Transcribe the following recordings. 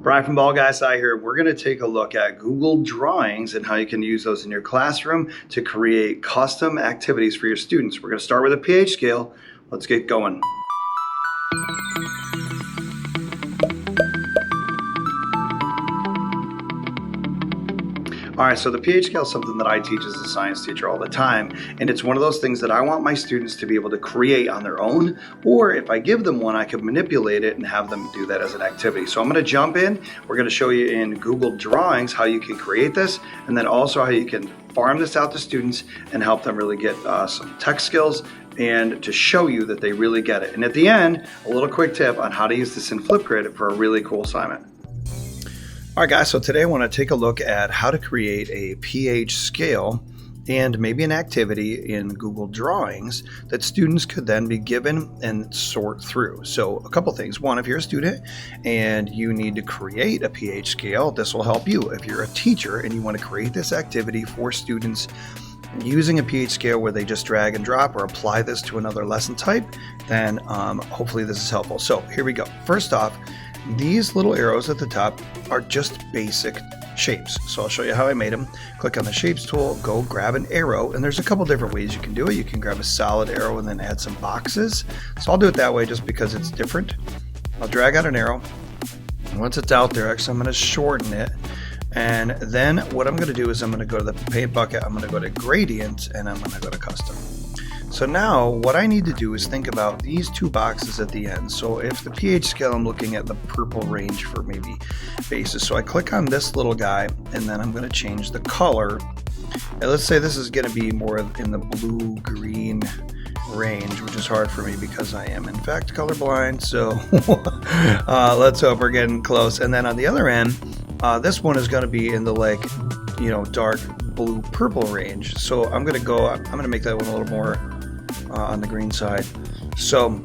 Brian from Ball Guy Sci here. We're going to take a look at Google Drawings and how you can use those in your classroom to create custom activities for your students. We're going to start with a pH scale. Let's get going. All right, so the pH scale is something that I teach as a science teacher all the time, and it's one of those things that I want my students to be able to create on their own, or if I give them one, I can manipulate it and have them do that as an activity. So I'm going to jump in. We're going to show you in Google Drawings how you can create this, and then also how you can farm this out to students and help them really get some tech skills and to show you that they really get it. And at the end, a little quick tip on how to use this in FlipGrid for a really cool assignment. All right, guys, so today I want to take a look at how to create a pH scale and maybe an activity in Google Drawings that students could then be given and sort through. So a couple things. One, if you're a student and you need to create a pH scale, this will help you. If you're a teacher and you want to create this activity for students using a pH scale where they just drag and drop or apply this to another lesson type, then hopefully this is helpful. So here we go. First off, these little arrows at the top are just basic shapes. So I'll show you how I made them. Click on the Shapes tool, go grab an arrow, and there's a couple different ways you can do it. You can grab a solid arrow and then add some boxes. So I'll do it that way just because it's different. I'll drag out an arrow. Once it's out there, actually I'm going to shorten it. And then what I'm going to do is I'm going to go to the paint bucket, I'm going to go to Gradient, and I'm going to go to Custom. So now what I need to do is think about these two boxes at the end. So if the pH scale, I'm looking at the purple range for maybe bases. So I click on this little guy and then I'm going to change the color. And let's say this is going to be more in the blue-green range, which is hard for me because I am in fact colorblind. So let's hope we're getting close. And then on the other end, this one is going to be in the dark blue-purple range. So I'm going to make that one a little more on the green side. So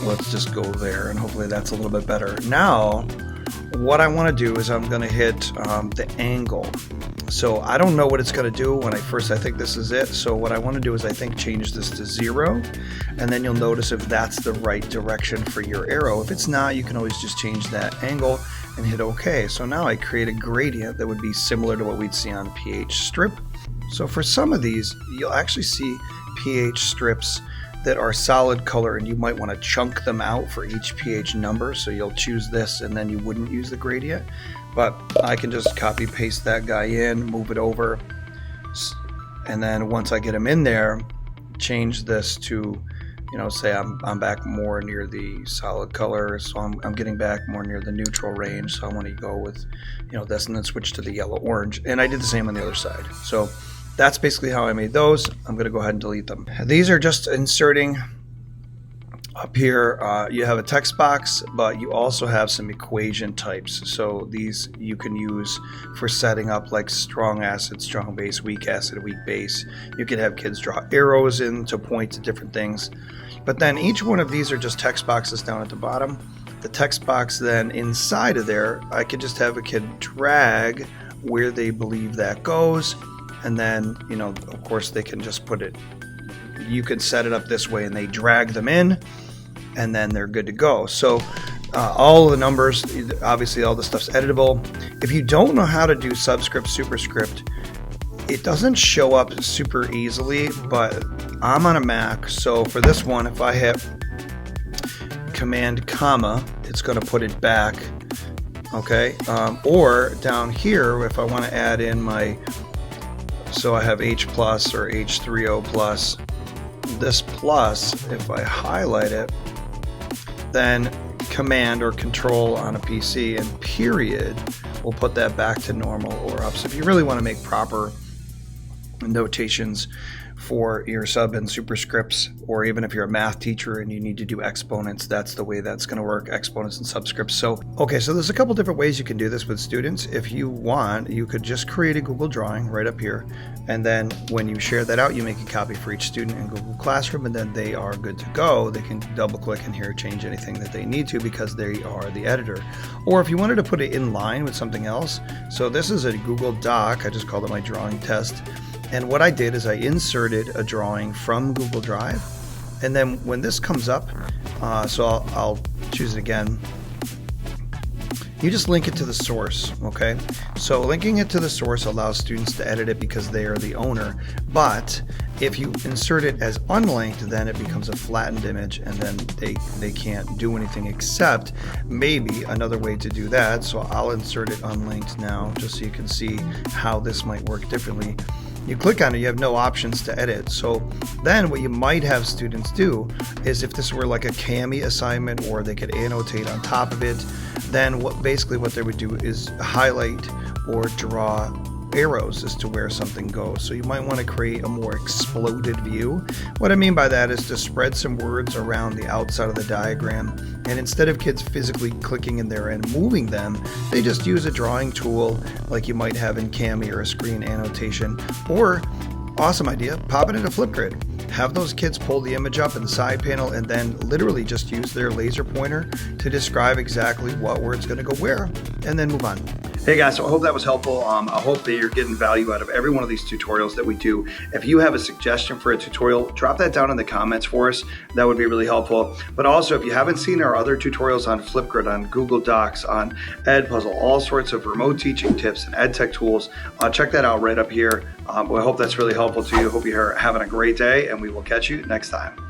let's just go there and hopefully that's a little bit better. Now what I want to do is I'm going to hit the angle. So I don't know what it's going to do when I think this is it. So what I want to do is change this to 0, and then you'll notice if that's the right direction for your arrow. If it's not, you can always just change that angle and hit OK. So now I create a gradient that would be similar to what we'd see on a pH strip. So for some of these, you'll actually see pH strips that are solid color, and you might want to chunk them out for each pH number. So you'll choose this and then you wouldn't use the gradient. But I can just copy paste that guy in, move it over, and then once I get him in there, change this to, say I'm back more near the solid color, so I'm getting back more near the neutral range. So I want to go with this, and then switch to the yellow orange. And I did the same on the other side. So that's basically how I made those. I'm going to go ahead and delete them. These are just inserting. Up here, you have a text box, but you also have some equation types. So these you can use for setting up like strong acid, strong base, weak acid, weak base. You can have kids draw arrows in to point to different things. But then each one of these are just text boxes down at the bottom. The text box then inside of there, I could just have a kid drag where they believe that goes. And then, of course, they can just put it, you can set it up this way and they drag them in, and then they're good to go. So all the numbers, obviously all the stuff's editable. If you don't know how to do subscript, superscript, it doesn't show up super easily, but I'm on a Mac. So for this one, if I hit Command comma, it's going to put it back. Okay. Or down here, if I want to add in so I have H plus or H3O plus, this plus, if I highlight it, then Command or Control on a PC and period will put that back to normal or up. So if you really want to make proper notations for your sub and superscripts, or even if you're a math teacher and you need to do exponents, that's the way that's going to work, exponents and subscripts. So there's a couple different ways you can do this with students. If you want, you could just create a Google drawing right up here, and then when you share that out, you make a copy for each student in Google Classroom, and then they are good to go. They can double click in here, change anything that they need to because they are the editor. Or if you wanted to put it in line with something else, so this is a Google Doc, I just called it my drawing test. And what I did is I inserted a drawing from Google Drive, and then when this comes up, so I'll choose it again, you just link it to the source, okay? So linking it to the source allows students to edit it because they are the owner, but if you insert it as unlinked, then it becomes a flattened image, and then they can't do anything except maybe another way to do that. So I'll insert it unlinked now just so you can see how this might work differently. You click on it, you have no options to edit. So then what you might have students do is, if this were like a CAMI assignment or they could annotate on top of it, then what they would do is highlight or draw arrows as to where something goes. So you might want to create a more exploded view. What I mean by that is to spread some words around the outside of the diagram, and instead of kids physically clicking in there and moving them, they just use a drawing tool like you might have in CAMI or a screen annotation. Or, awesome idea, pop it into FlipGrid. Have those kids pull the image up in the side panel and then literally just use their laser pointer to describe exactly what word's going to go where, and then move on. Hey guys, so I hope that was helpful. I hope that you're getting value out of every one of these tutorials that we do. If you have a suggestion for a tutorial, drop that down in the comments for us. That would be really helpful. But also, if you haven't seen our other tutorials on FlipGrid, on Google Docs, on Edpuzzle, all sorts of remote teaching tips and ed tech tools, check that out right up here. I hope that's really helpful to you. Hope you're having a great day, and we will catch you next time.